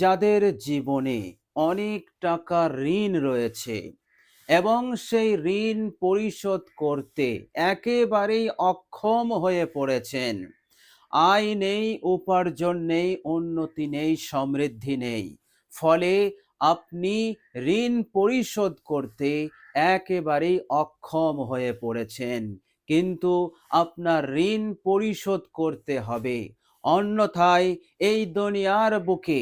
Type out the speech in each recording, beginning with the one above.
যাদের জীবনে অনেক টাকা ঋণ রয়েছে এবং সেই ঋণ পরিশোধ করতে একেবারেই অক্ষম হয়ে পড়েছেন, আয় নেই, উপার্জন নেই, উন্নতি নেই, সমৃদ্ধি নেই, ফলে আপনি ঋণ পরিশোধ করতে একেবারেই অক্ষম হয়ে পড়েছেন। কিন্তু আপনার ঋণ পরিশোধ করতে হবে, অন্যথায় এই দুনিয়ার বুকে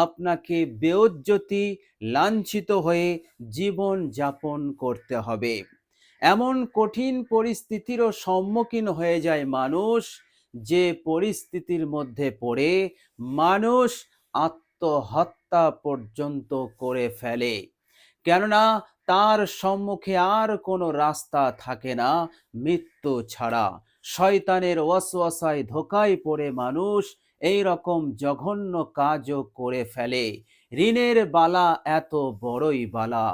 আপনাকে বেইজ্জতি, লাঞ্ছিত হয়ে জীবন যাপন করতে হবে। এমন কঠিন পরিস্থিতিরও সম্মুখীন হয়ে যায় মানুষ, যে পরিস্থিতির মধ্যে পড়ে মানুষ আত্মহত্যা পর্যন্ত করে ফেলে। কেননা তার সম্মুখে আর কোনো রাস্তা থাকে না মৃত্যু ছাড়া। শয়তানের ওয়াসওয়াসায় ধোঁকায় পড়ে মানুষ এই রকম জঘন্য কাজও করে ফেলে। ঋণের বালা এত বড়ই বালা,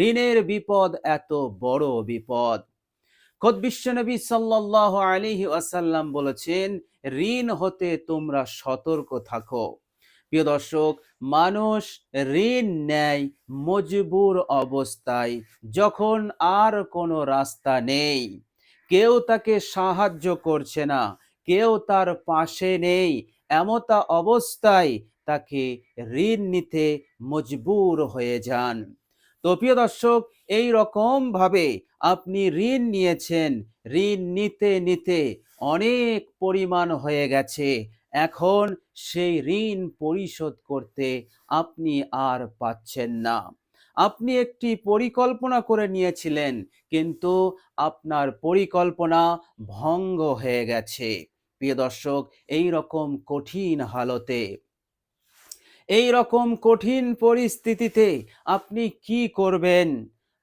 ঋণের বিপদ এত বড় বিপদ। খোদ বিশ্বনবী সাল্লাল্লাহু আলাইহি ওয়াসাল্লাম বলেছেন, ঋণ হতে তোমরা সতর্ক থাকো। প্রিয় দর্শক, মানুষ ঋণ নেয় মজবুর অবস্থায়, যখন আর কোনো রাস্তা নেই, কেউ তাকে সাহায্য করছে না, কেউ তার পাশে নেই, এমতা অবস্থায় তাকে ঋণ নিতে মজবুর হয়ে যান। তো প্রিয় দর্শক, এই রকম ভাবে আপনি ঋণ নিয়েছেন, ঋণ নিতে নিতে অনেক পরিমাণ হয়ে গেছে, এখন সেই ঋণ পরিশোধ করতে আপনি আর পাচ্ছেন না। আপনি একটি পরিকল্পনা করে নিয়েছিলেন, কিন্তু আপনার পরিকল্পনা ভঙ্গ হয়ে গেছে। প্রিয় দর্শক, এই রকম কঠিন হালতে, এই রকম কঠিন পরিস্থিতিতে আপনি কি করবেন?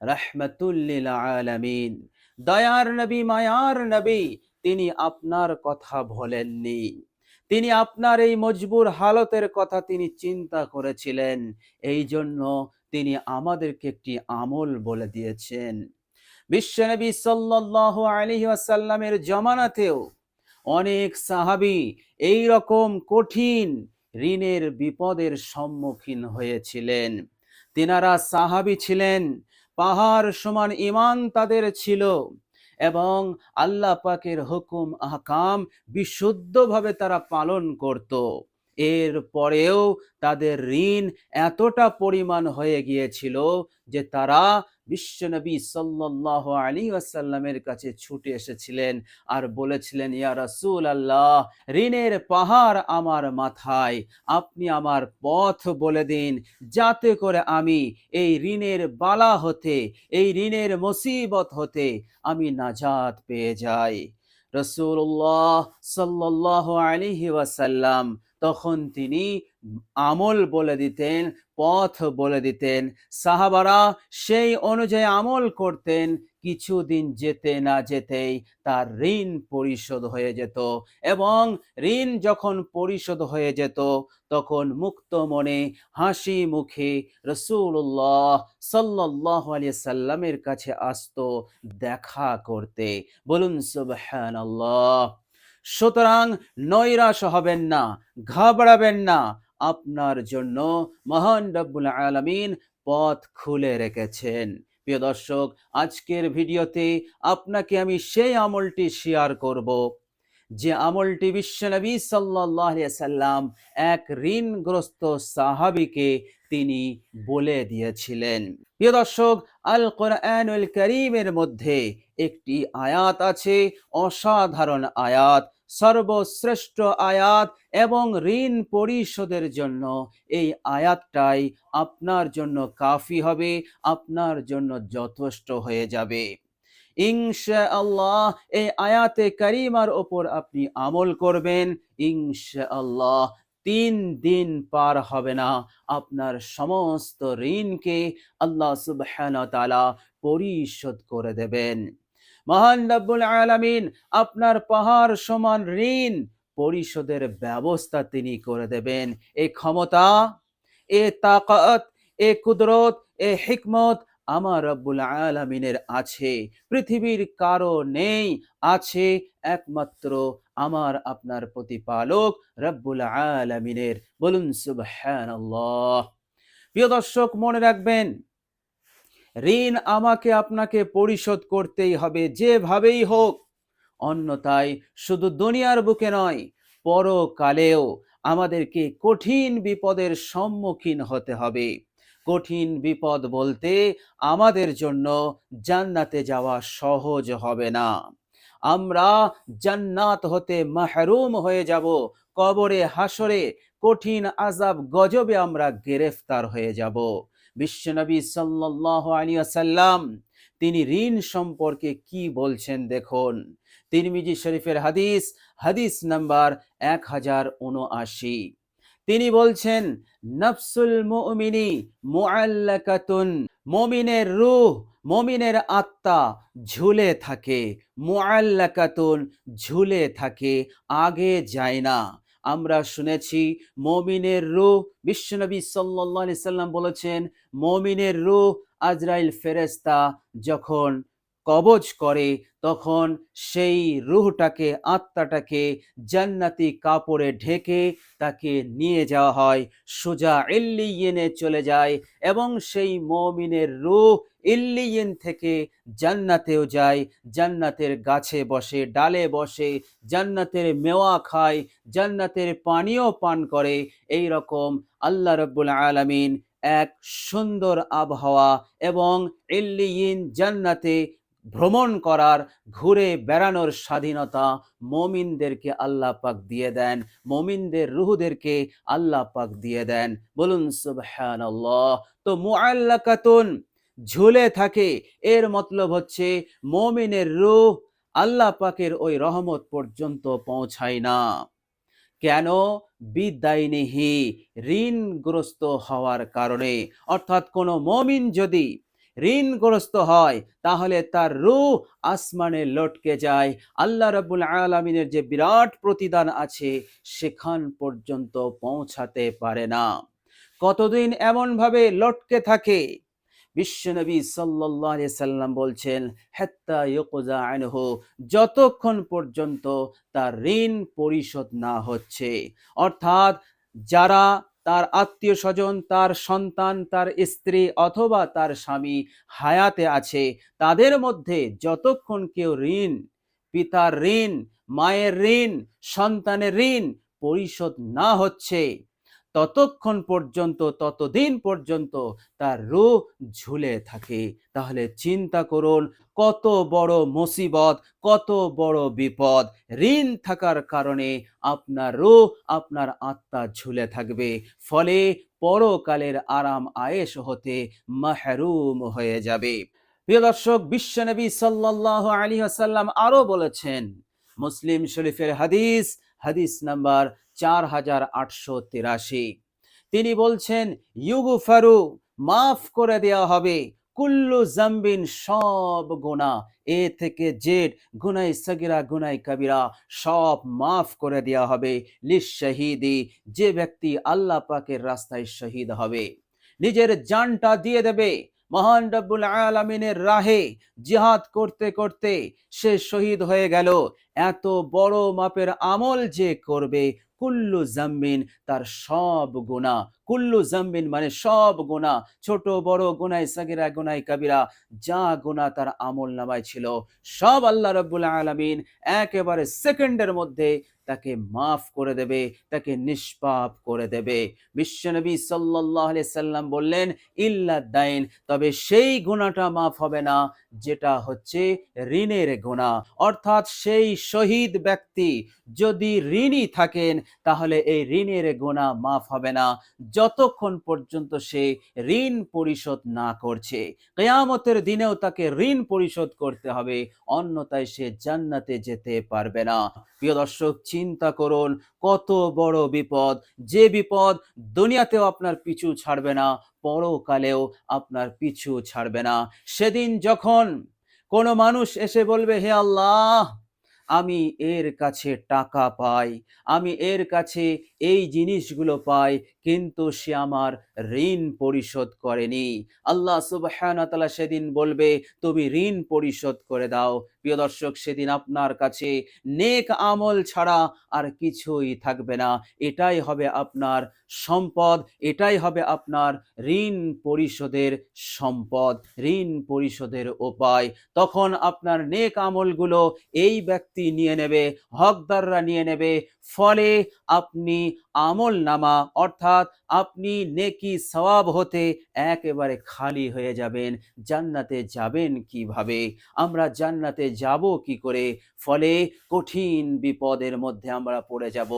রাহমাতুল লিল আলামিন, দয়ার নবী, মায়ার নবী, তিনি আপনার কথা ভোলেননি। তিনি আপনার এই মজবুর হালতের কথা তিনি চিন্তা করেছিলেন। এই জন্য তিনি আমাদেরকে একটি আমল বলে দিয়েছেন। বিশ্বনবী সাল্লাল্লাহু আলাইহি ওয়াসাল্লামের জামানাতেও অনেক সাহাবী এই রকম কঠিন ঋণের বিপদের সম্মুখীন হয়েছিলেন। তিনারা সাহাবী ছিলেন, পাহাড় সমান ঈমান তাদের ছিল, এবং আল্লাহ পাকের হুকুম আহকাম বিশুদ্ধভাবে তারা পালন করত। এর পরেও তাদের ঋণ এতটা পরিমাণ হয়ে গিয়েছিল যে তারা বিশ্বনবী সাল্লাল্লাহু আলাইহি ওয়াসাল্লামের কাছে ছুটে এসেছিলেন আর বলেছিলেন, ইয়া রাসূলুল্লাহ, ঋণের পাহাড় আমার মাথায়, আপনি আমার পথ বলে দিন, যাতে করে আমি এই ঋণের বালা হতে, এই ঋণের মুসিবত হতে আমি নাজাত পেয়ে যাই। রাসূলুল্লাহ সাল্লাল্লাহু আলাইহি ওয়াসাল্লাম তখন তিনি আমল বলে দিতেন, পথ বলে দিতেন। সাহাবারা সেই অনুযায়ী আমল করতেন। কিছুদিন যেতে না যেতেই তার ঋণ পরিশোধ হয়ে যেত, এবং ঋণ যখন পরিশোধ হয়ে যেত, তখন মুক্ত মনে, হাসি মুখে রাসূলুল্লাহ সাল্লাল্লাহু আলাইহি সাল্লামের কাছে আসতো দেখা করতে। বলুন সুবহানাল্লাহ। সুতরাং নৈরাশ হবেন না, ঘাবড়াবেন না। আপনার জন্য মহান রব্বুল আলামিন পথ খুলে রেখেছেন। প্রিয় দর্শক, আজকের ভিডিওতে আপনাকে আমি সেই আমলটি শেয়ার করব, যে আমলটি বিশ্বনবী সাল্লাল্লাহু আলাইহি সাল্লাম এক ঋণগ্রস্ত সাহাবীকে তিনি বলে দিয়েছিলেন। প্রিয় দর্শক, আল কোরআনুল কারীমের মধ্যে একটি আয়াত আছে, অসাধারণ আয়াত, সর্বশ্রেষ্ঠ আয়াত, এবং ঋণ পরিশোধের জন্য এই আয়াতটাই আপনার জন্য কাফি হবে, আপনার জন্য যথেষ্ট হয়ে যাবে ইনশাআল্লাহ। এই আয়াতে কারিমার ওপর আপনি আমল করবেন, ইনশাআল্লাহ 3 দিন পার হবে না, আপনার সমস্ত ঋণকে আল্লাহ সুবহানাহু ওয়া তাআলা পরিশোধ করে দেবেন। মহান রব্বুল আলামিন আপনার পাহাড় সমান ঋণ পরিশোধের ব্যবস্থা তিনি করে দেবেন। এই ক্ষমতা, এ তাকাত, এ কুদরত, এ হিকমত আমার রব্বুল আলামিনের আছে, পৃথিবীর কারো নেই। আছে একমাত্র আমার আপনার প্রতিপালক রব্বুল আলামিনের। বলুন সুবহানাল্লাহ। প্রিয় দর্শক, মনে রাখবেন, ঋণ আমাকে আপনাকে পরিশোধ করতেই হবে যেভাবেই হোক, অন্যথায় শুধু দুনিয়ার বুকে নয়, পরকালেও আমাদেরকে কঠিন বিপদের সম্মুখীন হতে হবে। কঠিন বিপদ বলতে আমাদের জন্য জান্নাতে যাওয়া সহজ হবে না। আমরা জান্নাত হতে মাহরুম হয়ে যাব। কবরে হাসরে কঠিন আযাব গজবে আমরা গ্রেফতার হয়ে যাব। বিশ্বনবী সাল্লাল্লাহু আলাইহি ওয়াসাল্লাম তিনি ঋণ সম্পর্কে কি বলছেন দেখুন। তিরমিজি শরীফের হাদিস, হাদিস নাম্বার 1079। তিনি বলছেন, নফসুল মুমিনি মুআল্লাকাতুন, মুমিনের রূহ, মুমিনের আত্মা ঝুলে থাকে, মুআল্লাকাতুন ঝুলে থাকে, আগে যায় না। আমরা শুনেছি মুমিনের রূহ, বিশ্বনবী সাল্লাল্লাহু আলাইহি সাল্লাম বলেছেন, মুমিনের রূহ আজরাইল ফেরেশতা যখন কবজ করে তখন সেই রূহটাকে, আত্মাটাকে জান্নাতি কাপড়ে ঢেকে তাকে নিয়ে যাওয়া হয়, সোজা ইল্লিয়িনে চলে যায় এবং সেই মুমিনের রূহ ইল্লিয়িন থেকে জান্নাতেও যায়, জান্নাতের গাছে বসে, ডালে বসে, জান্নাতের মেওয়া খায়, জান্নাতের পানীয় পান করে। এই রকম আল্লাহ রাব্বুল আলামিন এক সুন্দর আবহাওয়া এবং ইল্লিয়িন জান্নাতে ভ্রমণ করার, ঘুরে বেড়ানোর স্বাধীনতা মুমিনদেরকে আল্লাহ পাক দিয়ে দেন, মুমিনদের রূহদেরকে আল্লাহ পাক দিয়ে দেন। বলুন সুবহানাল্লাহ। তো মুআল্লাকাতুন ঝুলে থাকে, এর মতলব হচ্ছে মুমিনের রূহ আল্লাহ পাকের ওই রহমত পর্যন্ত পৌঁছায় না। কেন? বিদায়নিহি, ঋণগ্রস্ত হওয়ার কারণে। অর্থাৎ কোনো মুমিন যদি ঋণগ্রস্ত হয় তাহলে তার রূহ আসমানে লটকে যায়, আল্লাহ রাব্বুল আলামিনের যে বিরাট প্রতিদান আছে সেখান পর্যন্ত পৌঁছাতে পারে না। কতদিন এমন ভাবে লটকে থাকে? বিশ্বনবী সাল্লাল্লাহু আলাইহি সাল্লাম বলছেন, হাত্তা ইউকযা আনহু, যতক্ষণ পর্যন্ত তার ঋণ পরিশোধ না হচ্ছে। অর্থাৎ যারা তার আত্মীয় স্বজন, তার সন্তান, তার স্ত্রী অথবা তার স্বামী হায়াতে আছে, তাদের মধ্যে যতক্ষণ কেউ ঋণ, পিতার ঋণ, মায়ের ঋণ, সন্তানের ঋণ পরিশোধ না হচ্ছে, ততক্ষণ পর্যন্ত, ততদিন পর্যন্ত তার রূহ ঝুলে থাকে। তাহলে চিন্তা করুন, কত বড় মুসিবত, কত বড় বিপদ। ঋণ থাকার কারণে আপনার রূহ, আপনার আত্মা ঝুলে থাকবে, ফলে পরকালের আরাম আয়েশ হতে মাহরুম হয়ে যাবে। প্রিয় দর্শক, বিশ্বনবী সাল্লাল্লাহু আলাইহি ওয়াসাল্লাম আরো বলেছেন, মুসলিম শরীফের হাদিস, হাদিস নাম্বার 4883। তিনি বলছেন, ইউগফারু, মাফ করে দেওয়া হবে, কুল্লু জাম্বিন, সব গুনাহ, এ থেকে জেড, গুনাহ সগীরা গুনাহ কবিরা সব মাফ করে দেওয়া হবে। লিশ-শাহীদি, যে ব্যক্তি আল্লাহ পাকের রাস্তায় শহীদ হবে, নিজের জানটা দিয়ে দেবে, মহান রব্বুল আলামিনের রাহে জিহাদ করতে করতে সে শহীদ হয়ে গেল, এত বড় মাপের আমল যে করবে, কুল্লু জাম্বিন, তার সব গুনাহ, কুল্লু জাম্বিন মানে সব গুনাহ, ছোট বড় গুনাহ সাগীরা গুনাহ কবিরা, যা গুনাহ তার আমল নামায় ছিল সব আল্লাহ রাব্বুল আলামিন একেবারে সেকেন্ডের মধ্যে তাকে মাফ করে দেবে, তাকে নিষ্পাপ করে দেবে। বিশ্বনবী সাল্লাল্লাহু আলাইহি সাল্লাম বললেন, ইল্লা দাইন, তবে সেই গুনাহটা মাফ হবে না যেটা হচ্ছে ঋণের গুনাহ। অর্থাৎ সেই শহীদ ব্যক্তি যদি ঋণী থাকেন তাহলে এই ঋণের গুনাহ মাফ হবে না যতক্ষণ পর্যন্ত সে ঋণ পরিশোধ না করছে। কিয়ামতের দিনেও তাকে ঋণ পরিশোধ করতে হবে, অন্যথায় সে জান্নাতে যেতে পারবে না। প্রিয় দর্শক, চিন্তা করুন, কত বড় বিপদ, যে বিপদ দুনিয়াতেও আপনার পিছু ছাড়বে না, পরকালেও আপনার পিছু ছাড়বে না। সেদিন যখন কোনো মানুষ এসে বলবে, হে আল্লাহ, আমি এর কাছে টাকা পাই, আমি এর কাছে এই জিনিসগুলো পাই, কিন্তু সে আমার ঋণ পরিশোধ করেনি। আল্লাহ সুবহানাহু ওয়া তাআলা সেদিন বলবে, তুমি ঋণ পরিশোধ করে দাও। প্রিয় দর্শক, সেদিন আপনার কাছে নেক আমল ছাড়া আর কিছুই থাকবে না। এটাই হবে আপনার সম্পদ, এটাই হবে আপনার ঋণ পরিশোধের সম্পদ, ঋণ পরিশোধের উপায়। তখন আপনার নেক আমলগুলো এই ব্যক্তি নিয়ে নেবে, হকদাররা নিয়ে নেবে। ফলে আপনি আমল নামা অর্থাৎ আপনি নেকি সওয়াব হতে একেবারে খালি হয়ে যাবেন। জান্নাতে যাবেন কিভাবে? আমরা জান্নাতে যাব কি করে? ফলে কঠিন বিপদের মধ্যে আমরা পড়ে যাব।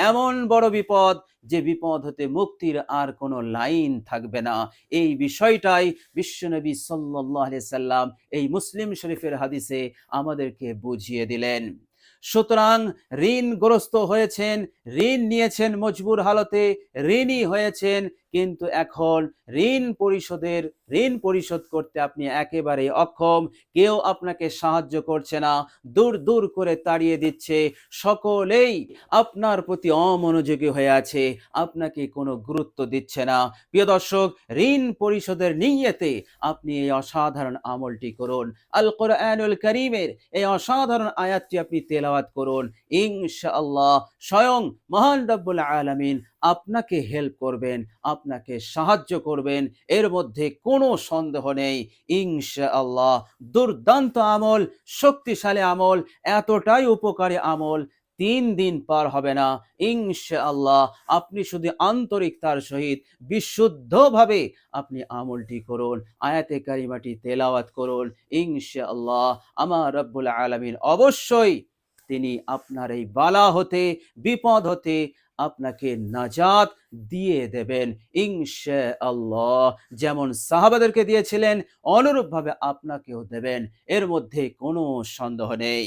এমন বড় বিপদ, যে বিপদ হতে মুক্তির আর কোনো লাইন থাকবে না। এই বিষয়টাই বিশ্বনবী সাল্লাল্লাহু আলাইহি সাল্লাম এই মুসলিম শরীফের হাদিসে আমাদেরকে বুঝিয়ে দিলেন। সুতরাং ঋণগ্রস্ত হয়েছেন, ঋণ নিয়েছেন মজবুর হালতে, ঋণী হয়েছেন, কিন্তু এখন ঋণ পরিশোধ করতে আপনি একেবারে অক্ষম। কেউ আপনাকে সাহায্য করছে না, দূর দূর করে তাড়িয়ে দিচ্ছে। সকলেই আপনার প্রতি অমনোযোগী হয়ে আছে, আপনাকে কোনো গুরুত্ব দিচ্ছে না। প্রিয় দর্শক, ঋণ পরিশোধের নিয়তে আপনি এই অসাধারণ আমলটি করুন। আল কোরআনুল কারীমের এই অসাধারণ আয়াতটি আপনি তেলাওয়াত করুন। ইনশাআল্লাহ স্বয়ং মহান রব্বুল আলামিন আপনাকে হেল্প করবেন, আপনাকে সাহায্য করবেন, এর মধ্যে কোনো সন্দেহ নেই। ইনশাআল্লাহ দুর্দান্ত আমল, শক্তিশালী আমল, এতটাই উপকারী আমল, 3 দিন পার হবে না। ইনশাআল্লাহ আপনি শুধু আন্তরিকতার সহিত বিশুদ্ধভাবে আপনি আমলটি করুন, আয়াতে কারিমাটি তেলাওয়াত করুন। ইনশাআল্লাহ আমার রব্বুল আলামিন অবশ্যই তিনি আপনার এই বালা হতে, বিপদ হতে আপনাকে নাজাত দিয়ে দেবেন ইনশাআল্লাহ। যেমন সাহাবাদেরকে দিয়েছিলেন, অনুরূপভাবে আপনাকেও দেবেন, এর মধ্যে কোনো সন্দেহ নেই।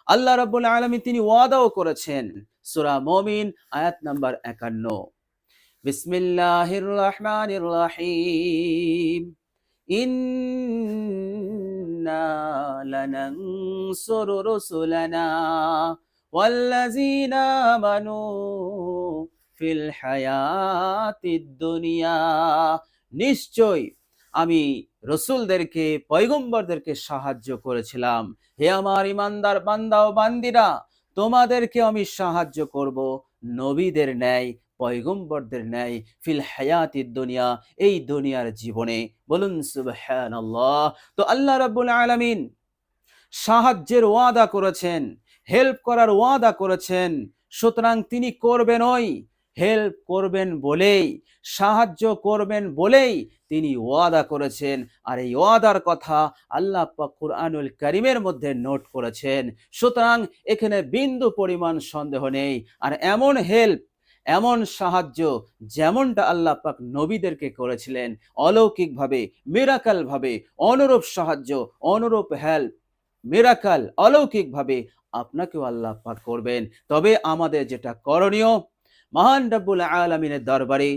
আল্লাহ রাব্বুল আলামিন তিনি ওয়াদাও করেছেন। সূরা মুমিন আয়াত নাম্বার 51। বিসমিল্লাহির রহমানির রহিম। ইন্না লানানসুরু রুসুলানা ওয়াল্লাযীনা আমানু ফিল হায়াতিদ দুনিয়া। নিশ্চয় আমি রসুলদেরকে, পয়গম্বরদেরকে সাহায্য করেছিলাম। হে আমার ইমানদার বান্দা ও বান্দিরা, তোমাদেরকে আমি সাহায্য করব নবীদের ন্যায়, পয়গম্বরদের ন্যায়, ফিল হায়াতিদ দুনিয়া, এই দুনিয়ার জীবনে। বলুন সুবহানাল্লাহ। তো আল্লাহ রাব্বুল আলামিন সাহায্যের ওয়াদা করেছেন, হেল্প করার ওয়াদা করেছেন। সুতরাং তিনি করবেনই, হেল্প করবেন বলেই, সাহায্য করবেন বলেই তিনি ওয়াদা করেছেন। আর এই ওয়াদার কথা আল্লাহ পাক কুরআনুল কারীমের মধ্যে নোট করেছেন। সুতরাং এখানে বিন্দু পরিমাণ সন্দেহ নেই। আর এমন হেল্প, এমন সাহায্য যেমনটা আল্লাহ পাক নবীদেরকে করেছিলেন অলৌকিকভাবে, মিরাকাল ভাবে, অনুরূপ সাহায্য, অনুরূপ হেল্প, মিরাকাল, অলৌকিকভাবে আপনাকেও আল্লাহ পাক করবেন। তবে আমাদের যেটা করণীয়, মহান রব্বুল আলামিনের দরবারে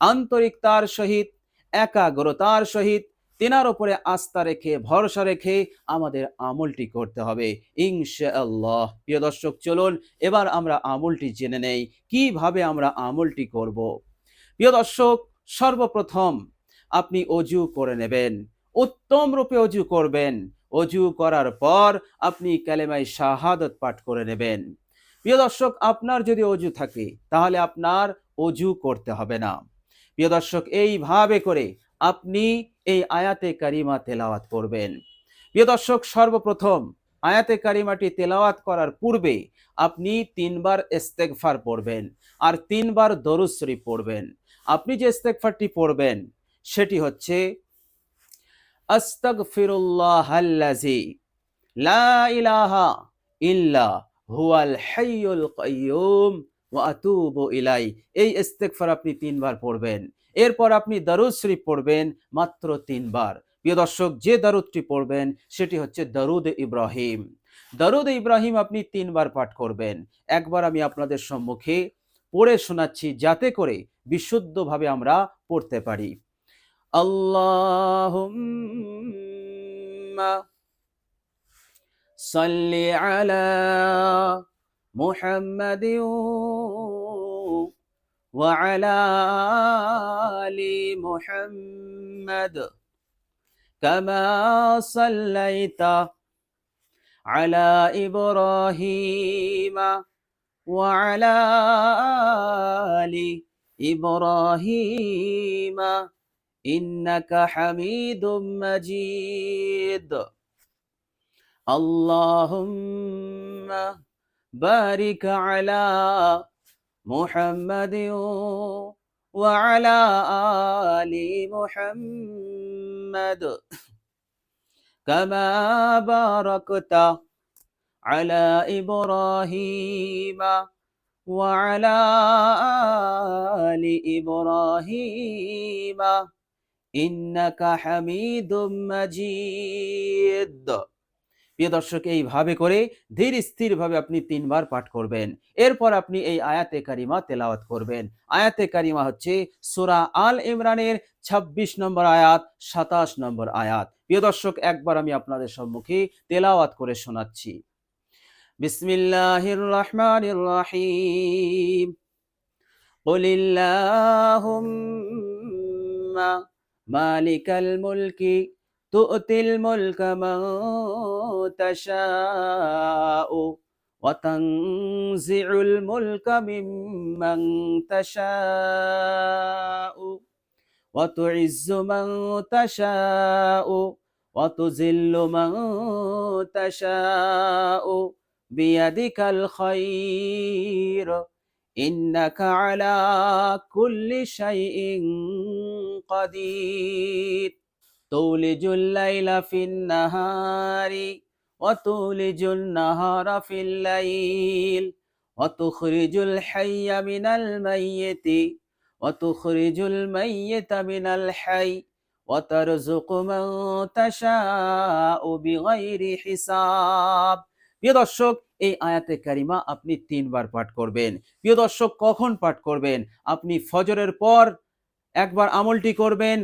আন্তরিকতার সহিত, একাগ্রতার সহিত, তেনার উপরে আস্থা রেখে, ভরসা রেখে আমাদের আমলটি করতে হবে ইনশাআল্লাহ। প্রিয় দর্শক, চলুন এবার আমরা আমলটি জেনে নেই, কিভাবে আমরা আমলটি করব। প্রিয় দর্শক, সর্বপ্রথম আপনি অজু করে নেবেন, উত্তম রূপে অজু করবেন। অজু করার পর আপনি কালেমায়ে শাহাদাত পাঠ করে নেবেন। প্রিয় দর্শক, আপনার যদি অজু থাকে তাহলে আপনার অজু করতে হবে না। প্রিয় দর্শক, এইভাবে করে আপনি এই আয়াতে কারিমা তেলাওয়াত করবেন। প্রিয় দর্শক, সর্বপ্রথম আয়াতে কারিমাটি তেলাওয়াত করার পূর্বে আপনি 3 বার ইস্তেগফার পড়বেন আর 3 বার দরুদ শরীফ পড়বেন। আপনি যে ইস্তেগফারটি পড়বেন সেটি হচ্ছে আস্তাগফিরুল্লাহাল্লাযী লা ইলাহা ইল্লা হুয়াল হাইয়ুল কাইয়্যুম ওয়া আতুবু ইলাই। এই ইস্তেগফার আপনি 3 বার পড়বেন। এরপর আপনি দরুদ শরীফ পড়বেন মাত্র 3 বার। প্রিয় দর্শক, যে দরুদটি পড়বেন সেটি হচ্ছে দরুদ ইব্রাহিম। দরুদ ইব্রাহিম আপনি 3 বার পাঠ করবেন। একবার আমি আপনাদের সম্মুখে পড়ে শোনাচ্ছি, যাতে করে বিশুদ্ধভাবে আমরা পড়তে পারি। আল্লাহুম্মা সাল্লি আলা মুহাম্মাদিন ওয়া আলা আলি মুহাম্মাদ কামা সাল্লাইতা আলা ইব্রাহিমা ওয়া আলা আলি ইব্রাহিমা ইন্নাকা হামিদুম মাজিদ। আল্লাহুম্মা বারিক আলা মুহাম্মাদিন ওয়া আলা আলি মুহাম্মাদ কামা বারাকতা আলা ইব্রাহিমা ওয়া আলা আলি ইব্রাহিমা ইন্নাকা হামিদুম মাজিদ। প্রিয় দর্শক, এইভাবে করে ধীর স্থিরভাবে আপনি 3 বার পাঠ করবেন। এরপর আপনি এই আয়াতে কারিমা তেলাওয়াত করবেন। আয়াতে কারিমা হচ্ছে সূরা আল ইমরানের ২৬ নম্বর আয়াত, ২৭ নম্বর আয়াত। প্রিয় দর্শক, একবার আমি আপনাদের সম্মুখে তেলাওয়াত করে শোনাচ্ছি। বিসমিল্লাহির রহমানির রহিম। কুলিল্লাহুম্মা মালিকাল মুলকি তু'তিল মুলকা মান তাশাউ ওয়া তানজিউল মুলকা মিম্মান তাশাউ ওয়া তুইজ্জু মান তাশাউ ওয়া তুযিল্লু মান তাশাউ বিয়াদিকাল খায়র ইন্নাকা আলা কুল্লি শাইইন কাদির। তুলিজুল লাইলা ফিন নাহারি ওয়া তুলিজুন নাহারা ফিল লাইল ওয়া তুখরিজুল হাইয়্যা মিনাল মাইয়িতি ওয়া তুখরিজুল মাইয়িতা মিনাল হাইয়্যি ওয়া তারযুকু মান তাশাউ বিগাইরি হিসাব। প্রিয় দর্শক, এই আয়াতে কারিমা আপনি 3 বার পাঠ করবেন। প্রিয় দর্শক, কখন পাঠ করবেন? আপনি ফজরের পর একবার আমলটি করবেন,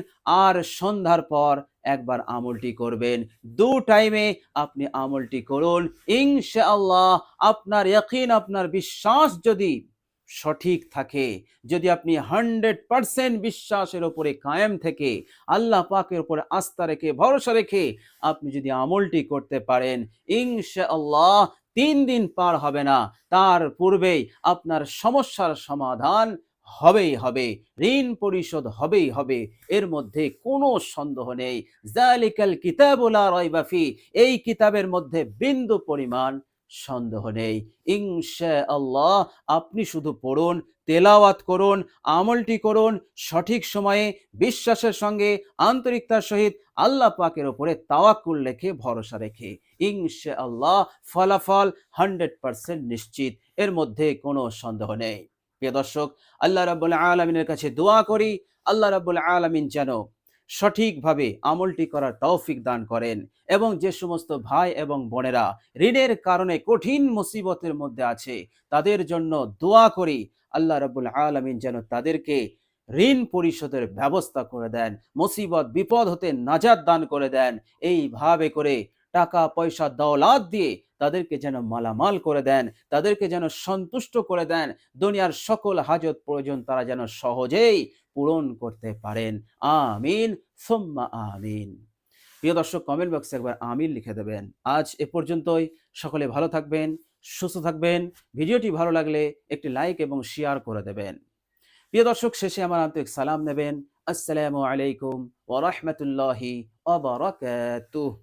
আর সন্ধ্যার পর একবার আমলটি করবেন। 2 টাইমে আপনি আমলটি করুন। ইনশাআল্লাহ আপনার ইয়াকিন, আপনার বিশ্বাস যদি সঠিক থাকে, যদি আপনি 100% বিশ্বাসের উপরে কায়েম থেকে আল্লাহ পাকের উপরে আস্থা রেখে, ভরসা রেখে আপনি যদি আমলটি করতে পারেন, ইনশাআল্লাহ 3 দিন পার হবে না, তার পূর্বেই আপনার সমস্যার সমাধান হবেই হবে, ঋণ পরিশোধ হবেই হবে, এর মধ্যে কোনো সন্দেহ নেই। যালিকাল কিতাবু লা রাইবা ফি, এই কিতাবের মধ্যে বিন্দু পরিমাণ সন্দেহ নেই। ইনশাআল্লাহ আপনি শুধু পড়ুন, তেলাওয়াত করুন, আমলটি করুন, সঠিক সময়ে বিশ্বাসের সঙ্গে আন্তরিকতার সহিত আল্লাহ পাকের উপরে তাওয়াক্কুল রেখে, ভরসা রেখে, ইনশাআল্লাহ ফলাফল 100% নিশ্চিত, এর মধ্যে কোনো সন্দেহ নেই। প্রিয় দর্শক, আল্লাহ রাব্বুল আলামিনের কাছে দোয়া করি, আল্লাহ রাব্বুল আলামিন যেন সঠিকভাবে আমলটি করার তৌফিক দান করেন, এবং যে সমস্ত ভাই এবং বোনেরা ঋণের কারণে কঠিন মুসিবতের মধ্যে আছে, তাদের জন্য দোয়া করি, আল্লাহ রাব্বুল আলামিন যেন তাদেরকে ঋণ পরিশোধের ব্যবস্থা করে দেন, মুসিবত বিপদ হতে নাজাত দান করে দেন। এইভাবে করে টাকা পয়সা দৌলত দিয়ে তাদেরকে যেন মালামাল করে দেন, তাদেরকে যেন সন্তুষ্ট করে দেন, দুনিয়ার সকল হাজত প্রয়োজন তারা যেন সহজেই পূরণ করতে পারেন। আমিন সুম্মা আমিন। প্রিয় দর্শক, কমেন্ট বক্সে একবার আমিন লিখে দেবেন। আজ এ পর্যন্তই। সকলে ভালো থাকবেন, সুস্থ থাকবেন। ভিডিওটি ভালো লাগলে একটি লাইক এবং শেয়ার করে দেবেন। প্রিয় দর্শক, শেষে আমার আন্তরিক সালাম নেবেন। আসসালামু আলাইকুম ওয়া রাহমাতুল্লাহি ওয়া বারাকাতুহু।